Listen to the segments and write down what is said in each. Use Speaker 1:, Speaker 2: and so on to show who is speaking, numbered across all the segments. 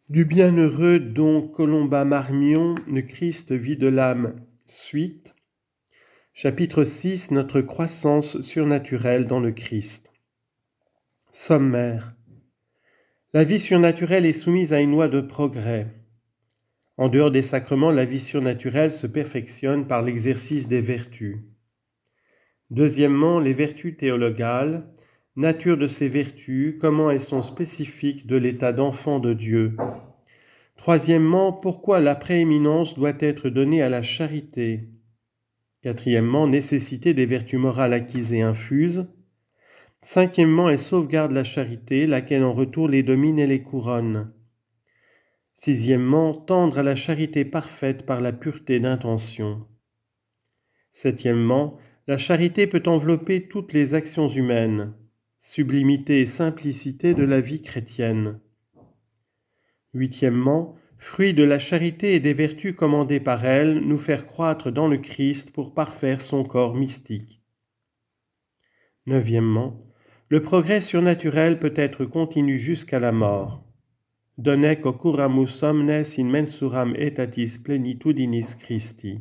Speaker 1: Du bienheureux Don Colomba Marmion, le Christ vie de l'âme, suite. Chapitre 6, notre croissance surnaturelle dans le Christ. Sommaire. La vie surnaturelle est soumise à une loi de progrès. En dehors des sacrements, la vie surnaturelle se perfectionne par l'exercice des vertus. Deuxièmement, les vertus théologales, nature de ces vertus, comment elles sont spécifiques de l'état d'enfant de Dieu. Troisièmement, pourquoi la prééminence doit être donnée à la charité. Quatrièmement, nécessité des vertus morales acquises et infuses. Cinquièmement, elle sauvegarde la charité, laquelle en retour les domine et les couronne. Sixièmement, tendre à la charité parfaite par la pureté d'intention. Septièmement, la charité peut envelopper toutes les actions humaines, sublimité et simplicité de la vie chrétienne. Huitièmement, fruit de la charité et des vertus commandées par elle, nous faire croître dans le Christ pour parfaire son corps mystique. Neuvièmement, le progrès surnaturel peut être continu jusqu'à la mort. Donec occuramus omnes in mensuram etatis plenitudinis Christi.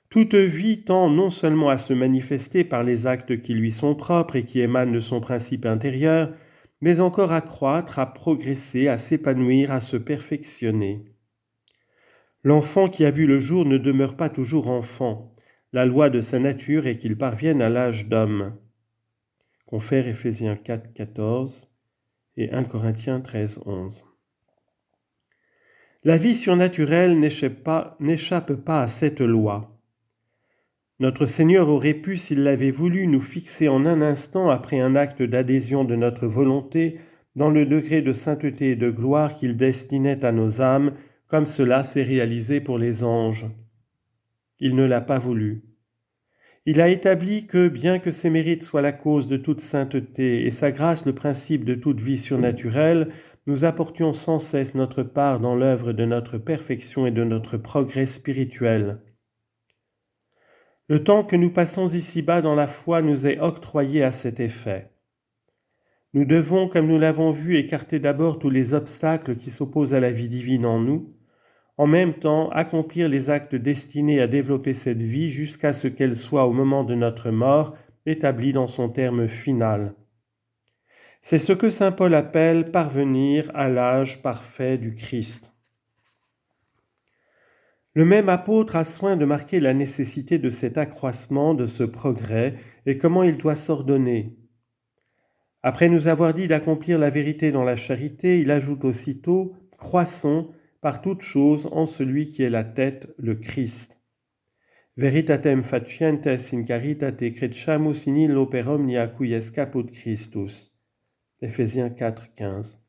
Speaker 1: Toute vie tend non seulement à se manifester par les actes qui lui sont propres et qui émanent de son principe intérieur, mais encore à croître, à progresser, à s'épanouir, à se perfectionner. L'enfant qui a vu le jour ne demeure pas toujours enfant. La loi de sa nature est qu'il parvienne à l'âge d'homme. Confère Éphésiens 4, 14 et 1 Corinthiens 13, 11. La vie surnaturelle n'échappe pas à cette loi. Notre Seigneur aurait pu, s'il l'avait voulu, nous fixer en un instant, après un acte d'adhésion de notre volonté, dans le degré de sainteté et de gloire qu'il destinait à nos âmes, comme cela s'est réalisé pour les anges. Il ne l'a pas voulu. Il a établi que, bien que ses mérites soient la cause de toute sainteté et sa grâce le principe de toute vie surnaturelle, nous apportions sans cesse notre part dans l'œuvre de notre perfection et de notre progrès spirituel. Le temps que nous passons ici-bas dans la foi nous est octroyé à cet effet. Nous devons, comme nous l'avons vu, écarter d'abord tous les obstacles qui s'opposent à la vie divine en nous, en même temps accomplir les actes destinés à développer cette vie jusqu'à ce qu'elle soit, au moment de notre mort, établie dans son terme final. C'est ce que saint Paul appelle parvenir à l'âge parfait du Christ. Le même apôtre a soin de marquer la nécessité de cet accroissement, de ce progrès, et comment il doit s'ordonner. Après nous avoir dit d'accomplir la vérité dans la charité, il ajoute aussitôt « croissons par toutes choses en celui qui est la tête, le Christ ». Veritatem facientes in caritate cresciamus in illo per omnia cui est caput Christus. Éphésiens 4, 15.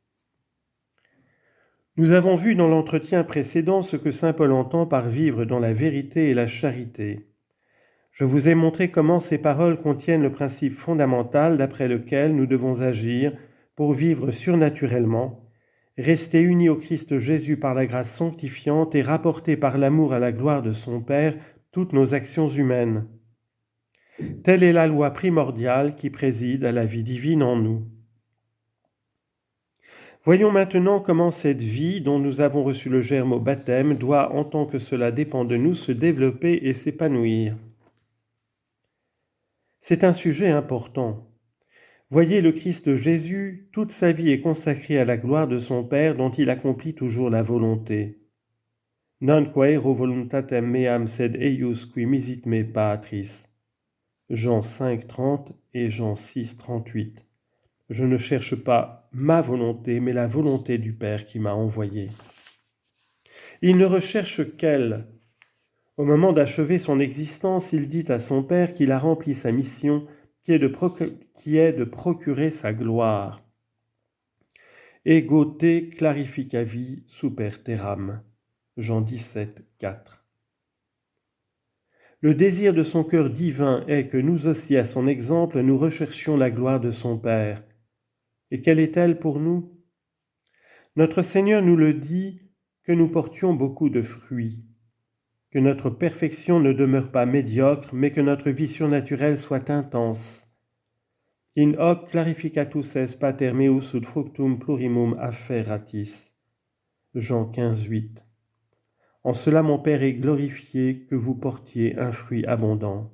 Speaker 1: Nous avons vu dans l'entretien précédent ce que saint Paul entend par vivre dans la vérité et la charité. Je vous ai montré comment ces paroles contiennent le principe fondamental d'après lequel nous devons agir pour vivre surnaturellement, rester unis au Christ Jésus par la grâce sanctifiante et rapporter par l'amour à la gloire de son Père toutes nos actions humaines. Telle est la loi primordiale qui préside à la vie divine en nous. Voyons maintenant comment cette vie, dont nous avons reçu le germe au baptême, doit, en tant que cela dépend de nous, se développer et s'épanouir. C'est un sujet important. Voyez le Christ Jésus, toute sa vie est consacrée à la gloire de son Père dont il accomplit toujours la volonté. Non quaero voluntatem meam sed eius qui misit me Patris. Jean 5, 30 et Jean 6, 38. Je ne cherche pas ma volonté, mais la volonté du Père qui m'a envoyé. Il ne recherche qu'elle. Au moment d'achever son existence, il dit à son Père qu'il a rempli sa mission, qui est de procurer sa gloire. Ego te clarificavi super terram. Jean 17, 4. Le désir de son cœur divin est que nous aussi, à son exemple, nous recherchions la gloire de son Père. Et quelle est-elle pour nous ? Notre Seigneur nous le dit, que nous portions beaucoup de fruits, que notre perfection ne demeure pas médiocre, mais que notre vie surnaturelle soit intense. In hoc clarificatus est pater meus ut fructum plurimum afferatis. Jean 15, 8. En cela mon Père est glorifié, que vous portiez un fruit abondant.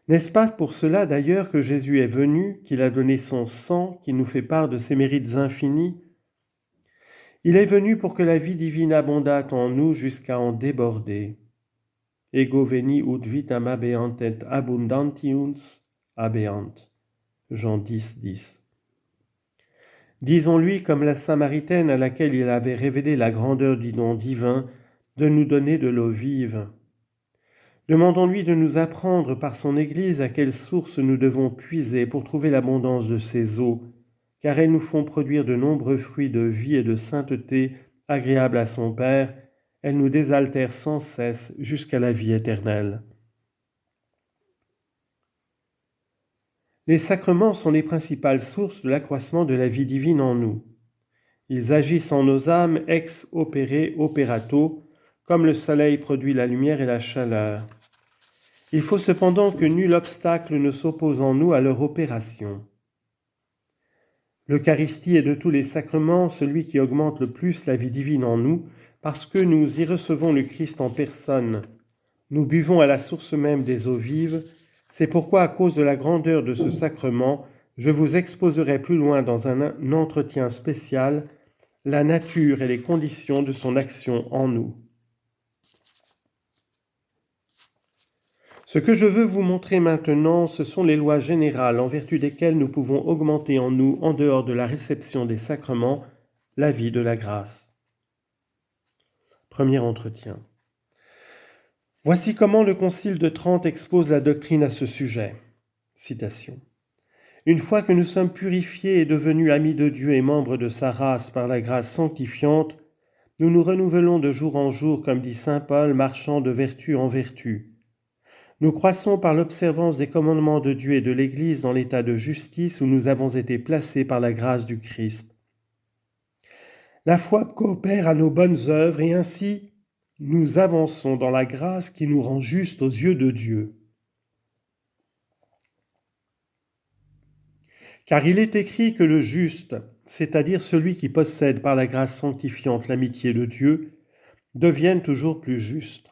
Speaker 1: N'est-ce pas pour cela d'ailleurs que Jésus est venu, qu'il a donné son sang, qui nous fait part de ses mérites infinis? Il est venu pour que la vie divine abondât en nous jusqu'à en déborder. Ego veni ut vitam habeant et abundantiunt habeant. Jean 10, 10. Disons-lui, comme la Samaritaine à laquelle il avait révélé la grandeur du don divin, de nous donner de l'eau vive. Demandons-lui de nous apprendre par son Église à quelle source nous devons puiser pour trouver l'abondance de ces eaux, car elles nous font produire de nombreux fruits de vie et de sainteté agréables à son Père. Elles nous désaltèrent sans cesse jusqu'à la vie éternelle. Les sacrements sont les principales sources de l'accroissement de la vie divine en nous. Ils agissent en nos âmes ex opere operato, comme le soleil produit la lumière et la chaleur. Il faut cependant que nul obstacle ne s'oppose en nous à leur opération. L'Eucharistie est de tous les sacrements celui qui augmente le plus la vie divine en nous, parce que nous y recevons le Christ en personne. Nous buvons à la source même des eaux vives. C'est pourquoi, à cause de la grandeur de ce sacrement, je vous exposerai plus loin dans un entretien spécial la nature et les conditions de son action en nous. Ce que je veux vous montrer maintenant, ce sont les lois générales en vertu desquelles nous pouvons augmenter en nous, en dehors de la réception des sacrements, la vie de la grâce. Premier entretien. Voici comment le Concile de Trente expose la doctrine à ce sujet. Citation. Une fois que nous sommes purifiés et devenus amis de Dieu et membres de sa race par la grâce sanctifiante, nous nous renouvelons de jour en jour, comme dit saint Paul, marchant de vertu en vertu. Nous croissons par l'observance des commandements de Dieu et de l'Église dans l'état de justice où nous avons été placés par la grâce du Christ. La foi coopère à nos bonnes œuvres et ainsi nous avançons dans la grâce qui nous rend justes aux yeux de Dieu. Car il est écrit que le juste, c'est-à-dire celui qui possède par la grâce sanctifiante l'amitié de Dieu, devienne toujours plus juste.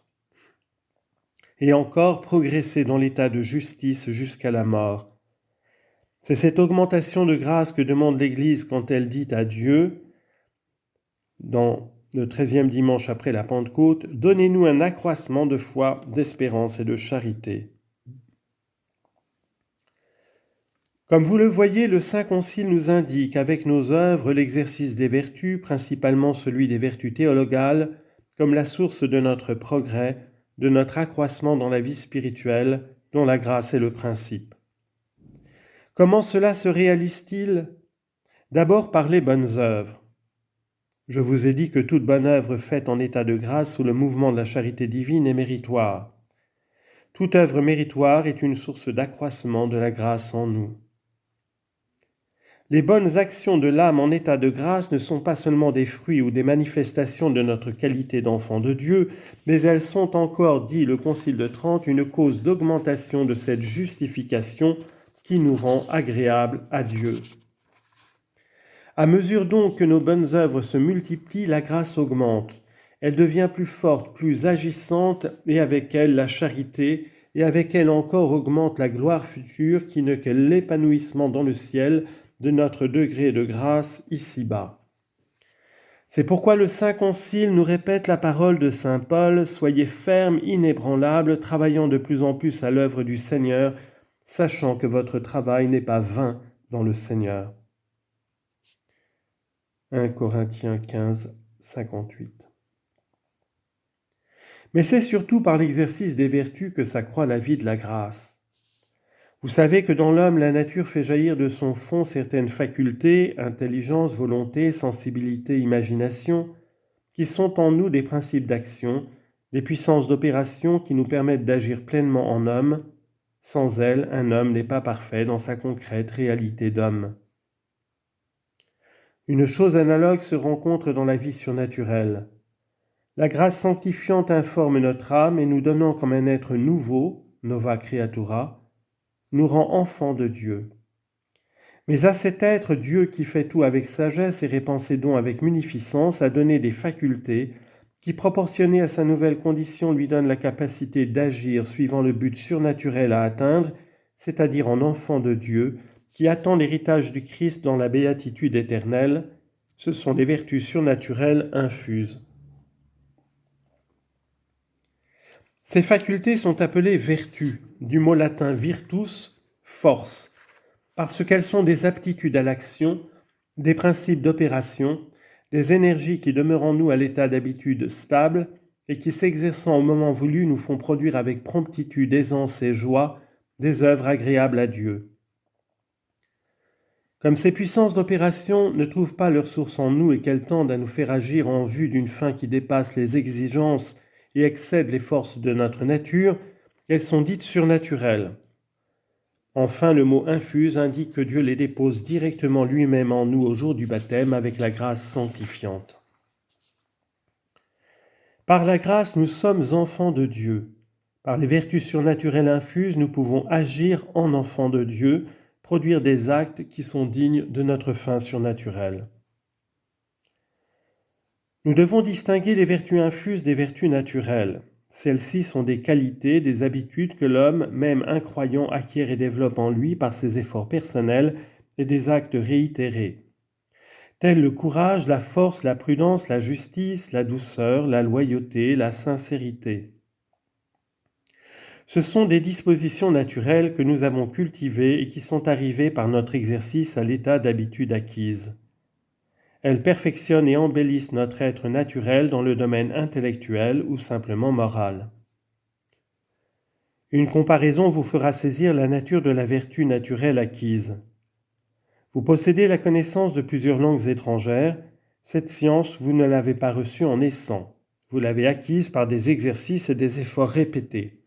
Speaker 1: Et encore progresser dans l'état de justice jusqu'à la mort. C'est cette augmentation de grâce que demande l'Église quand elle dit à Dieu, dans le 13e dimanche après la Pentecôte, « Donnez-nous un accroissement de foi, d'espérance et de charité. » Comme vous le voyez, le Saint Concile nous indique avec nos œuvres l'exercice des vertus, principalement celui des vertus théologales, comme la source de notre progrès, de notre accroissement dans la vie spirituelle, dont la grâce est le principe. Comment cela se réalise-t-il ? D'abord par les bonnes œuvres. Je vous ai dit que toute bonne œuvre faite en état de grâce sous le mouvement de la charité divine est méritoire. Toute œuvre méritoire est une source d'accroissement de la grâce en nous. Les bonnes actions de l'âme en état de grâce ne sont pas seulement des fruits ou des manifestations de notre qualité d'enfant de Dieu, mais elles sont encore, dit le Concile de Trente, une cause d'augmentation de cette justification qui nous rend agréables à Dieu. À mesure donc que nos bonnes œuvres se multiplient, la grâce augmente. Elle devient plus forte, plus agissante, et avec elle la charité, et avec elle encore augmente la gloire future qui n'est que l'épanouissement dans le ciel de notre degré de grâce ici-bas. C'est pourquoi le Saint Concile nous répète la parole de saint Paul, « Soyez fermes, inébranlables, travaillant de plus en plus à l'œuvre du Seigneur, sachant que votre travail n'est pas vain dans le Seigneur. » 1 Corinthiens 15, 58. Mais c'est surtout par l'exercice des vertus que s'accroît la vie de la grâce. Vous savez que dans l'homme, la nature fait jaillir de son fond certaines facultés, intelligence, volonté, sensibilité, imagination, qui sont en nous des principes d'action, des puissances d'opération qui nous permettent d'agir pleinement en homme. Sans elles, un homme n'est pas parfait dans sa concrète réalité d'homme. Une chose analogue se rencontre dans la vie surnaturelle. La grâce sanctifiante informe notre âme et nous donnant comme un être nouveau, nova creatura, nous rend enfants de Dieu. Mais à cet être, Dieu qui fait tout avec sagesse et répand ses dons avec munificence, a donné des facultés qui, proportionnées à sa nouvelle condition, lui donnent la capacité d'agir suivant le but surnaturel à atteindre, c'est-à-dire en enfant de Dieu, qui attend l'héritage du Christ dans la béatitude éternelle. Ce sont les vertus surnaturelles infuses. Ces facultés sont appelées vertus, du mot latin virtus, force, parce qu'elles sont des aptitudes à l'action, des principes d'opération, des énergies qui demeurent en nous à l'état d'habitude stable et qui, s'exerçant au moment voulu, nous font produire avec promptitude, aisance et joie des œuvres agréables à Dieu. Comme ces puissances d'opération ne trouvent pas leur source en nous et qu'elles tendent à nous faire agir en vue d'une fin qui dépasse les exigences et excède les forces de notre nature, elles sont dites surnaturelles. Enfin, le mot infuse indique que Dieu les dépose directement lui-même en nous au jour du baptême avec la grâce sanctifiante. Par la grâce, nous sommes enfants de Dieu. Par les vertus surnaturelles infuses, nous pouvons agir en enfants de Dieu, produire des actes qui sont dignes de notre fin surnaturelle. Nous devons distinguer les vertus infuses des vertus naturelles. Celles-ci sont des qualités, des habitudes que l'homme, même incroyant, acquiert et développe en lui par ses efforts personnels et des actes réitérés, tels le courage, la force, la prudence, la justice, la douceur, la loyauté, la sincérité. Ce sont des dispositions naturelles que nous avons cultivées et qui sont arrivées par notre exercice à l'état d'habitude acquise. Elles perfectionnent et embellissent notre être naturel dans le domaine intellectuel ou simplement moral. Une comparaison vous fera saisir la nature de la vertu naturelle acquise. Vous possédez la connaissance de plusieurs langues étrangères. Cette science, vous ne l'avez pas reçue en naissant. Vous l'avez acquise par des exercices et des efforts répétés.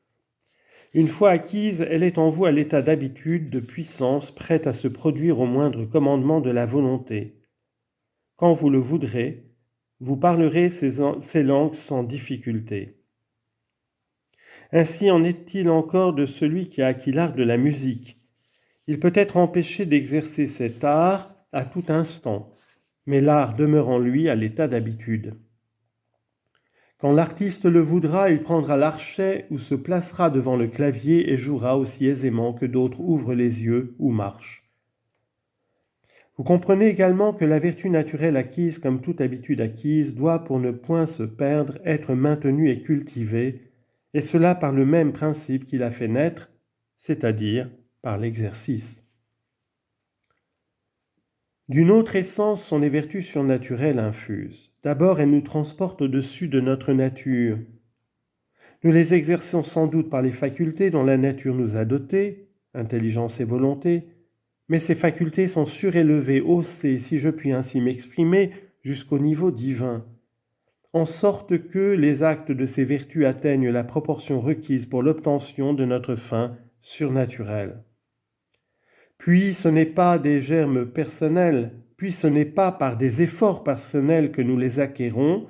Speaker 1: Une fois acquise, elle est en vous à l'état d'habitude, de puissance, prête à se produire au moindre commandement de la volonté. Quand vous le voudrez, vous parlerez ces langues sans difficulté. Ainsi en est-il encore de celui qui a acquis l'art de la musique. Il peut être empêché d'exercer cet art à tout instant, mais l'art demeure en lui à l'état d'habitude. Quand l'artiste le voudra, il prendra l'archet ou se placera devant le clavier et jouera aussi aisément que d'autres ouvrent les yeux ou marchent. Vous comprenez également que la vertu naturelle acquise comme toute habitude acquise doit, pour ne point se perdre, être maintenue et cultivée, et cela par le même principe qui l'a fait naître, c'est-à-dire par l'exercice. D'une autre essence sont les vertus surnaturelles infuses. D'abord, elles nous transportent au-dessus de notre nature. Nous les exerçons sans doute par les facultés dont la nature nous a dotés, intelligence et volonté, mais ces facultés sont surélevées, haussées, si je puis ainsi m'exprimer, jusqu'au niveau divin, en sorte que les actes de ces vertus atteignent la proportion requise pour l'obtention de notre fin surnaturelle. Puis ce n'est pas des germes personnels, puis ce n'est pas par des efforts personnels que nous les acquérons,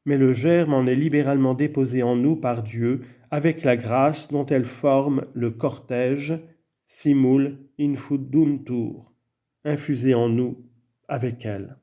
Speaker 1: mais le germe en est libéralement déposé en nous par Dieu, avec la grâce dont elle forme le cortège, simul infuduntur, infusé en nous avec elle.